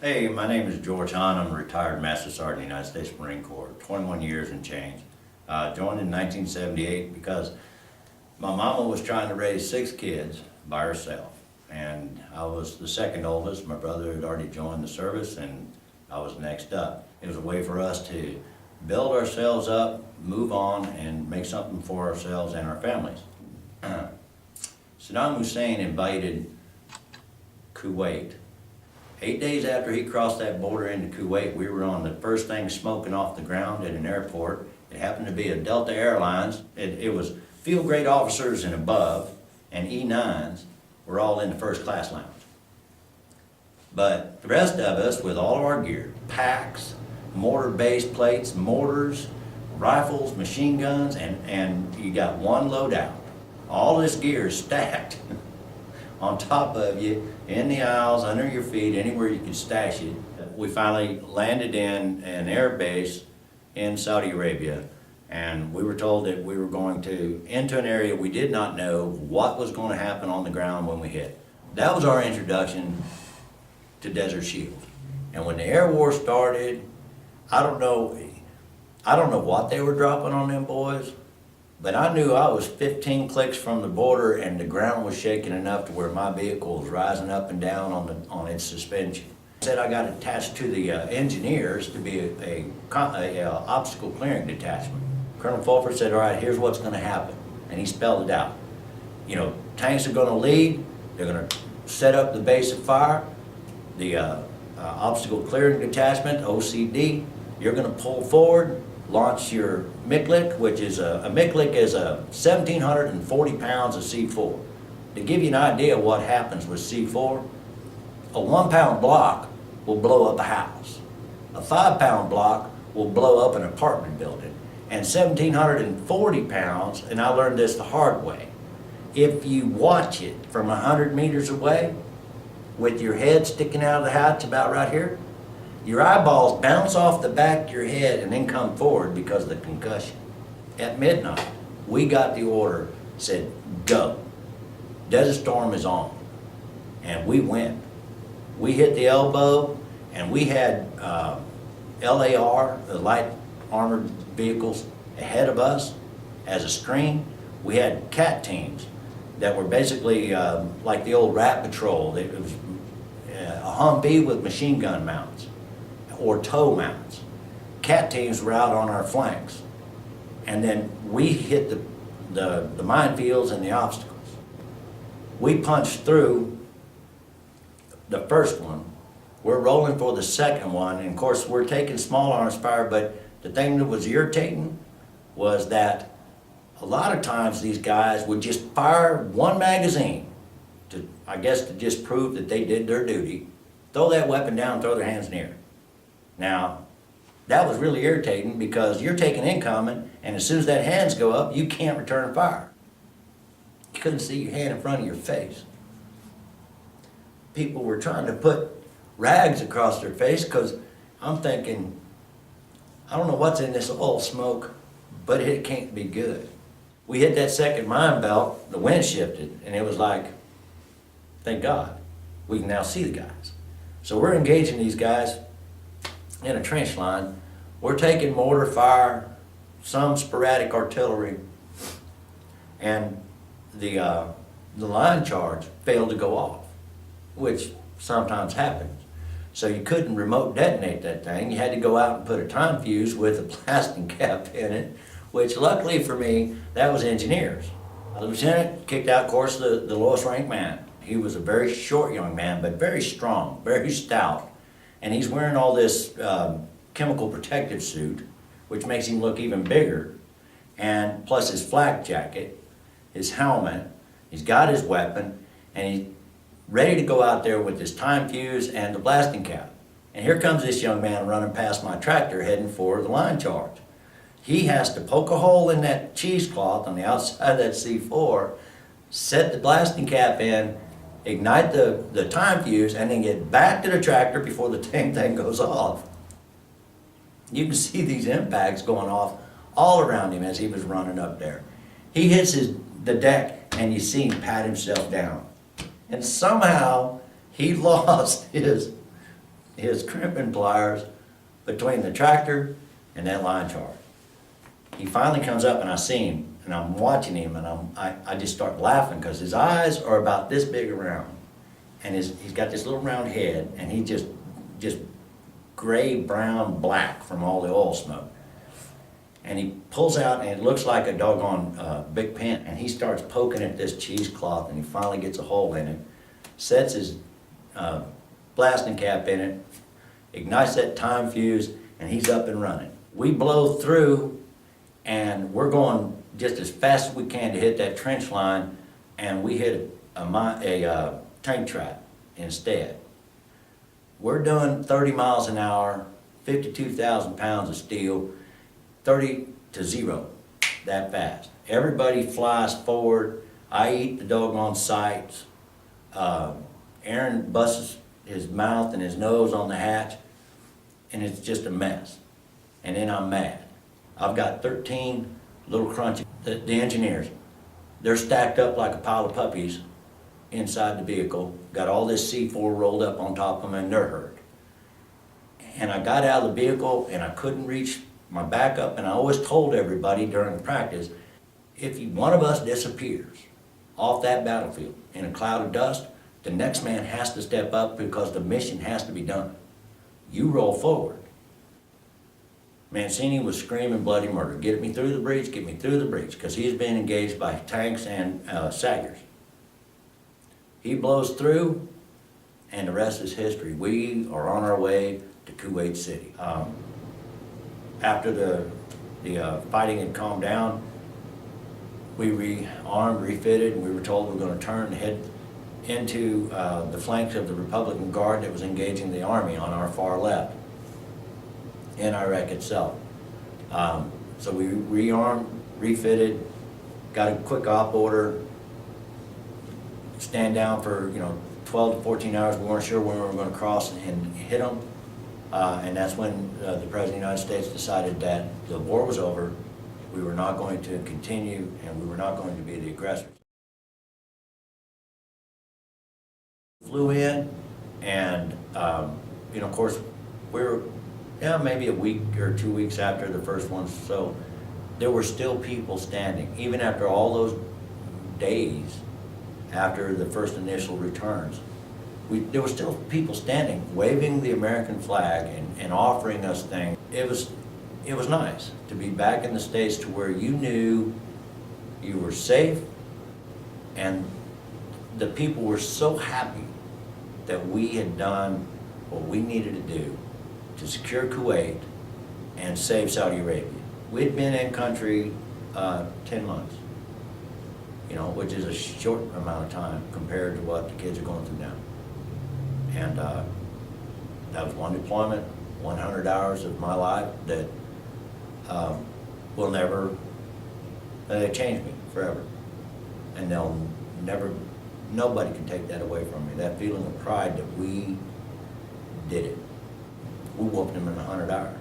Hey, my name is George Hahn. I'm a retired Master Sergeant in the United States Marine Corps, 21 years and change. Joined in 1978 because my mama was trying to raise 6 kids by herself. And I was the second oldest. My brother had already joined the service and I was next up. It was a way for us to build ourselves up, move on, and make something for ourselves and our families. Saddam Hussein invaded Kuwait. 8 days after he crossed that border into Kuwait, we were on the first thing smoking off the ground at an airport. It happened to be a Delta Airlines. It was field grade officers and above, and E9s were all in the first class lounge. But the rest of us, with all of our gear, packs, mortar base plates, mortars, rifles, machine guns, and you got one loadout. All this gear is stacked on top of you, in the aisles, under your feet, anywhere you could stash it. We finally landed in an air base in Saudi Arabia, and we were told that we were going to into an area we did not know what was going to happen on the ground when we hit. That was our introduction to Desert Shield. And when the air war started, I don't know what they were dropping on them boys, but I knew I was 15 clicks from the border and the ground was shaking enough to where my vehicle was rising up and down on its suspension. I said I got attached to the engineers to be a obstacle clearing detachment. Colonel Fulford said, all right, here's what's going to happen. And he spelled it out. You know, tanks are going to lead, they're going to set up the base of fire, the obstacle clearing detachment, OCD, you're going to pull forward, launch your MICLIC, which is a MICLIC is 1,740 pounds of C4. To give you an idea of what happens with C4, a 1-pound block will blow up a house. A 5-pound block will blow up an apartment building. And 1,740 pounds, and I learned this the hard way, if you watch it from 100 meters away, with your head sticking out of the hatch about right here, your eyeballs bounce off the back of your head and then come forward because of the concussion. At midnight, we got the order, said, go. Desert Storm is on. And we went. We hit the elbow, and we had LAR, the light armored vehicles, ahead of us as a screen. We had CAT teams that were basically like the old Rat Patrol. It was a Humvee with machine gun mounts or tow mounts. CAT teams were out on our flanks. And then we hit the minefields and the obstacles. We punched through the first one. We're rolling for the second one. And of course, we're taking small arms fire, but the thing that was irritating was that a lot of times these guys would just fire one magazine to, I guess, to just prove that they did their duty, throw that weapon down, throw their hands in the air. Now, that was really irritating because you're taking incoming, and as soon as that hands go up, you can't return fire. You couldn't see your hand in front of your face. People were trying to put rags across their face because I'm thinking, I don't know what's in this oil smoke, but it can't be good. We hit that second mine belt, the wind shifted, and it was like, thank God, we can now see the guys. So we're engaging these guys in a trench line. We're taking mortar fire, some sporadic artillery, and the line charge failed to go off, which sometimes happens. So you couldn't remote detonate that thing. You had to go out and put a time fuse with a plastic cap in it, which luckily for me, that was engineers. The lieutenant kicked out, of course, the lowest ranked man. He was a very short young man, but very strong, very stout. And he's wearing all this chemical protective suit, which makes him look even bigger. And plus his flak jacket, his helmet, he's got his weapon, and he's ready to go out there with his time fuse and the blasting cap. And here comes this young man running past my tractor heading for the line charge. He has to poke a hole in that cheesecloth on the outside of that C4, set the blasting cap in, ignite the time fuse, and then get back to the tractor before the dang thing goes off. You can see these impacts going off all around him as he was running up there. He hits the deck, and you see him pat himself down. And somehow he lost his his crimping pliers between the tractor and that line charge. He finally comes up and I see him, and I'm watching him, and I just start laughing because his eyes are about this big around, and he's got this little round head, and he just gray, brown, black from all the oil smoke. And he pulls out, and it looks like a doggone big pin, and he starts poking at this cheesecloth, and he finally gets a hole in it, sets his blasting cap in it, ignites that time fuse, and he's up and running. We blow through, and we're going just as fast as we can to hit that trench line, and we hit a tank trap instead. We're doing 30 miles an hour, 52,000 pounds of steel, 30 to 0, that fast. Everybody flies forward. I eat the doggone sights. Aaron busts his mouth and his nose on the hatch, and it's just a mess. And then I'm mad. I've got 13 little crunchies. The engineers, they're stacked up like a pile of puppies inside the vehicle, got all this C4 rolled up on top of them, and they're hurt. And I got out of the vehicle, and I couldn't reach my backup, and I always told everybody during the practice, if one of us disappears off that battlefield in a cloud of dust, the next man has to step up because the mission has to be done. You roll forward. Mancini was screaming bloody murder. Get me through the breach, get me through the breach, because he's been engaged by tanks and saggers. He blows through, and the rest is history. We are on our way to Kuwait City. After the fighting had calmed down, we rearmed, refitted, and we were told we were going to turn and head into the flanks of the Republican Guard that was engaging the Army on our far left in Iraq itself. So we rearmed, refitted, got a quick op order, stand down for 12 to 14 hours. We weren't sure when we were going to cross and hit them. And that's when the President of the United States decided that the war was over, we were not going to continue, and we were not going to be the aggressors. Flew in, and of course, we were maybe a week or 2 weeks after the first one, so there were still people standing, even after all those days after the first initial returns. There were still people standing, waving the American flag and offering us things. It was nice to be back in the States to where you knew you were safe, and the people were so happy that we had done what we needed to do to secure Kuwait and save Saudi Arabia. We'd been in country 10 months, which is a short amount of time compared to what the kids are going through now. And that was one deployment, 100 hours of my life that will never, they changed me forever. And nobody can take that away from me. That feeling of pride that we did it. We whooped them in 100 hours.